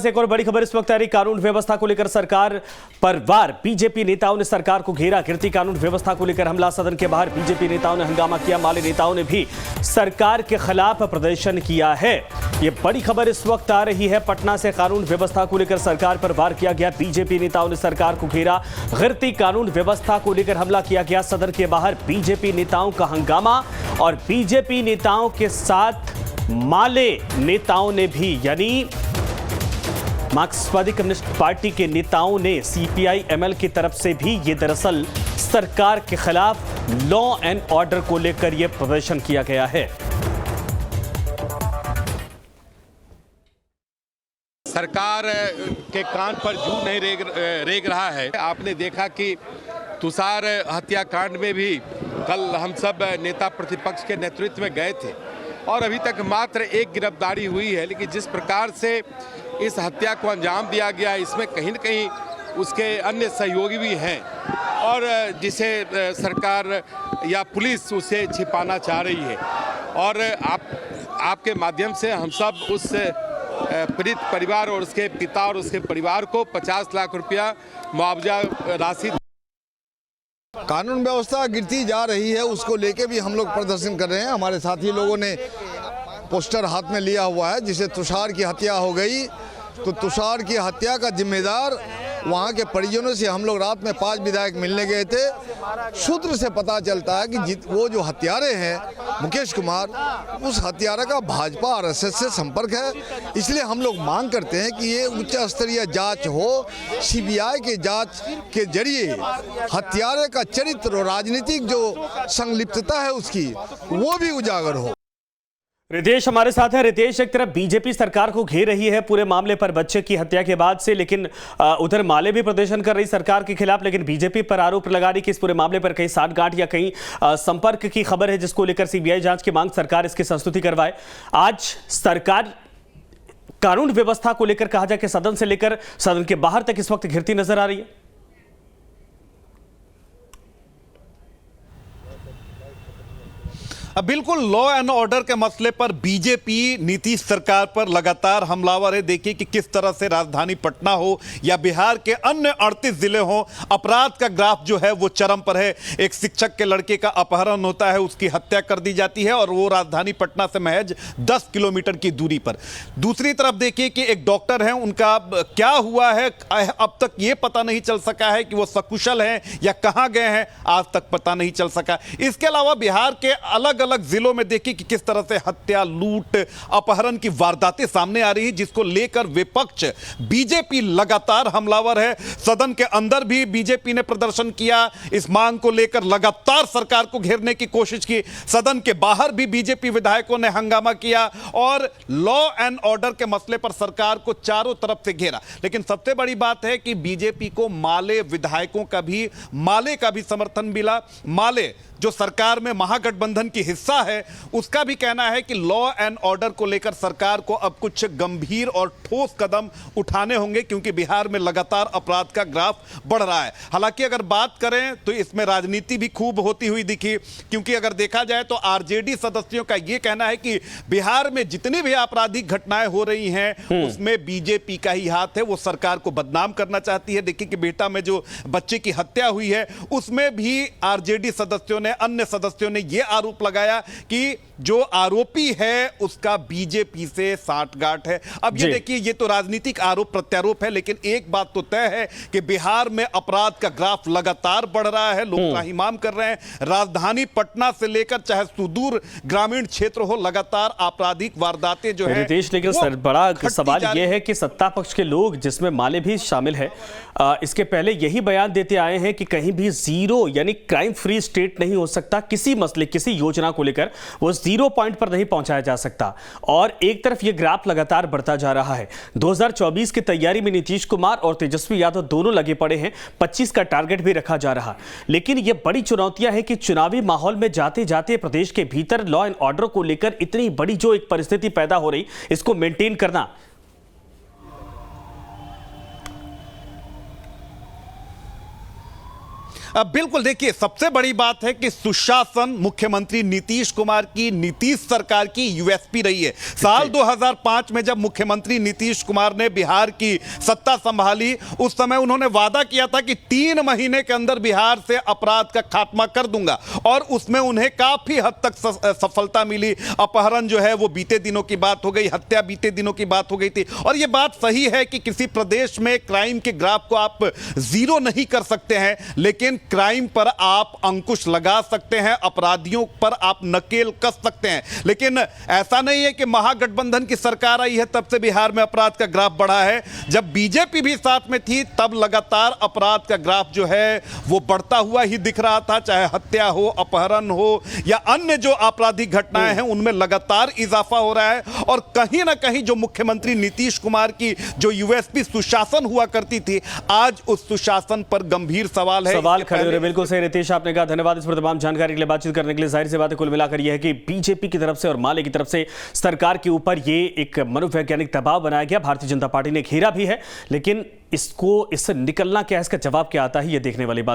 से एक और बड़ी खबर इस वक्त आ रही। कानून व्यवस्था को लेकर सरकार पर वार। बीजेपी नेताओं ने सरकार को घेरा। गिरती कानून व्यवस्था को लेकर हमला। सदन के बाहर बीजेपी नेताओं ने हंगामा किया। माले नेताओं ने भी सरकार के खिलाफ प्रदर्शन किया है। ये बड़ी खबर इस वक्त आ रही है। पटना से कानून व्यवस्था को लेकर सरकार पर वार किया गया। बीजेपी नेताओं ने सरकार को घेरा। गिरती कानून व्यवस्था को लेकर हमला किया गया। सदन के बाहर बीजेपी नेताओं का हंगामा और बीजेपी नेताओं के साथ माले नेताओं ने भी, यानी मार्क्सवादी कम्युनिस्ट पार्टी के नेताओं ने सीपीआई एमएल की तरफ से भी ये दरअसल सरकार के खिलाफ लॉ एंड ऑर्डर को लेकर यह प्रदर्शन किया गया है। सरकार के कान पर जू नहीं रेग रहा है। आपने देखा कि तुषार हत्याकांड में भी कल हम सब नेता प्रतिपक्ष के नेतृत्व में गए थे और अभी तक मात्र एक गिरफ्तारी हुई है, लेकिन जिस प्रकार से इस हत्या को अंजाम दिया गया इसमें कहीं न कहीं उसके अन्य सहयोगी भी हैं और जिसे सरकार या पुलिस उसे छिपाना चाह रही है। और आपके माध्यम से हम सब उस पीड़ित परिवार और उसके पिता और उसके परिवार को 50 लाख रुपया मुआवजा राशि। कानून व्यवस्था गिरती जा रही है, उसको लेके भी हम लोग प्रदर्शन कर रहे हैं। हमारे साथी लोगों ने पोस्टर हाथ में लिया हुआ है, जिसे तुषार की हत्या हो गई तो तुषार की हत्या का जिम्मेदार वहाँ के परिजनों से हम लोग रात में 5 विधायक मिलने गए थे। सूत्र से पता चलता है कि वो जो हत्यारे हैं मुकेश कुमार, उस हत्यारे का भाजपा आरएसएस से संपर्क है। इसलिए हम लोग मांग करते हैं कि ये उच्च स्तरीय जांच हो, सीबीआई के जांच के जरिए हत्यारे का चरित्र और राजनीतिक जो संलिप्तता है उसकी वो भी उजागर हो। रितेश हमारे साथ है। रितेश, एक तरफ बीजेपी सरकार को घेर रही है पूरे मामले पर बच्चे की हत्या के बाद से, लेकिन उधर माले भी प्रदर्शन कर रही सरकार के खिलाफ, लेकिन बीजेपी पर आरोप लगा रही कि इस पूरे मामले पर कहीं साठगांठ या कहीं संपर्क की खबर है, जिसको लेकर सीबीआई जांच की मांग सरकार इसकी संस्तुति करवाए। आज सरकार कानून व्यवस्था को लेकर कहा जाए कि सदन से लेकर सदन के बाहर तक इस वक्त घिरती नजर आ रही है। बिल्कुल, लॉ एंड ऑर्डर के मसले पर बीजेपी नीतीश सरकार पर लगातार हमलावर है। देखिए कि किस तरह से राजधानी पटना हो या बिहार के अन्य 38 जिले हों, अपराध का ग्राफ जो है वो चरम पर है। एक शिक्षक के लड़के का अपहरण होता है, उसकी हत्या कर दी जाती है और वो राजधानी पटना से महज 10 किलोमीटर की दूरी पर। दूसरी तरफ देखिए कि एक डॉक्टर है, उनका क्या हुआ है अब तक ये पता नहीं चल सका है कि वो सकुशल हैं या कहाँ गए हैं, आज तक पता नहीं चल सका। इसके अलावा बिहार के अलग अलग जिलों में देखिए कि किस तरह से हत्या, लूट, अपहरण की वारदातें सामने आ रही हैं, जिसको लेकर विपक्ष बीजेपी लगातार हमलावर है। सदन के अंदर भी बीजेपी ने प्रदर्शन किया, इस मांग को लेकर लगातार सरकार को घेरने की कोशिश की। सदन के बाहर भी बीजेपी विधायकों ने हंगामा किया और लॉ एंड ऑर्डर के मसले पर सरकार को चारों तरफ से घेरा। लेकिन सबसे बड़ी बात है कि बीजेपी को माले विधायकों का भी, माले का भी समर्थन मिला। माले जो सरकार में महागठबंधन की हिस्सा है, उसका भी कहना है कि लॉ एंड ऑर्डर को लेकर सरकार को अब कुछ गंभीर और ठोस कदम उठाने होंगे, क्योंकि बिहार में लगातार अपराध का ग्राफ बढ़ रहा है। हालांकि अगर बात करें तो इसमें राजनीति भी खूब होती हुई दिखी, क्योंकि अगर देखा जाए तो आरजेडी सदस्यों का यह कहना है कि बिहार में जितनी भी आपराधिक घटनाएं हो रही हैं उसमें बीजेपी का ही हाथ है। वो सरकार को बदनाम करना चाहती है। देखिए कि बेटा में जो बच्चे की हत्या हुई है उसमें भी आरजेडी सदस्यों, अन्य सदस्यों ने यह आरोप लगाया कि जो आरोपी है उसका बीजेपी से साठगांठ है। अब ये देखिए, ये तो राजनीतिक आरोप प्रत्यारोप है, लेकिन एक बात तो तय है कि बिहार में अपराध का ग्राफ लगातार बढ़ रहा है। लोग त्राहिमाम कर रहे हैं। राजधानी पटना से लेकर चाहे सुदूर ग्रामीण क्षेत्र हो, लगातार आपराधिक वारदातें जो है। लेकिन सर, बड़ा सवाल यह है कि सत्ता पक्ष के लोग, जिसमें माले भी शामिल है, इसके पहले यही बयान देते आए हैं कि कहीं भी जीरो यानी क्राइम फ्री स्टेट नहीं हो सकता। किसी मसले, किसी योजना को लेकर वो 0 पॉइंट पर नहीं पहुंचाया जा सकता। और एक तरफ ये ग्राफ लगातार बढ़ता जा रहा है। 2024 की तैयारी में नीतीश कुमार और तेजस्वी यादव दोनों लगे पड़े हैं। 25 का टारगेट भी रखा जा रहा। लेकिन ये बड़ी चुनौतियां हैं कि चुनावी माहौल में जाते जाते प्रदेश के भीतर लॉ एंड ऑर्डर को लेकर इतनी बड़ी जो एक परिस्थिति पैदा हो रही, इसको मेंटेन करना। बिल्कुल, देखिए सबसे बड़ी बात है कि सुशासन मुख्यमंत्री नीतीश कुमार की, नीतीश सरकार की यूएसपी रही है। साल 2005 में जब मुख्यमंत्री नीतीश कुमार ने बिहार की सत्ता संभाली, उस समय उन्होंने वादा किया था कि 3 महीने के अंदर बिहार से अपराध का खात्मा कर दूंगा, और उसमें उन्हें काफी हद तक सफलता मिली। अपहरण जो है वो बीते दिनों की बात हो गई, हत्या बीते दिनों की बात हो गई थी। और ये बात सही है कि किसी प्रदेश में क्राइम के ग्राफ को आप जीरो नहीं कर सकते हैं, लेकिन क्राइम पर आप अंकुश लगा सकते हैं, अपराधियों पर आप नकेल कस सकते हैं। लेकिन ऐसा नहीं है कि महागठबंधन की सरकार आई है तब से बिहार में अपराध का ग्राफ बढ़ा है। जब बीजेपी भी साथ में थी तब लगातार अपराध का ग्राफ जो है वो बढ़ता हुआ ही दिख रहा था, चाहे हत्या हो, अपहरण हो या अन्य जो आपराधिक घटनाएं हैं उनमें लगातार इजाफा हो रहा है। और कहीं ना कहीं जो मुख्यमंत्री नीतीश कुमार की जो यूएसपी सुशासन हुआ करती थी, आज उस सुशासन पर गंभीर सवाल है। सवाल खड़े हो रहे, बिल्कुल सही रितेश आपने कहा। धन्यवाद इस पर तमाम जानकारी के लिए, बातचीत करने के लिए। जाहिर सी बात है, कुल मिलाकर यह है कि बीजेपी की तरफ से और माले की तरफ से सरकार के ऊपर ये एक मनोवैज्ञानिक दबाव बनाया गया। भारतीय जनता पार्टी ने घेरा भी है, लेकिन इससे निकलना क्या है, इसका जवाब क्या आता है, ये देखने वाली बात है।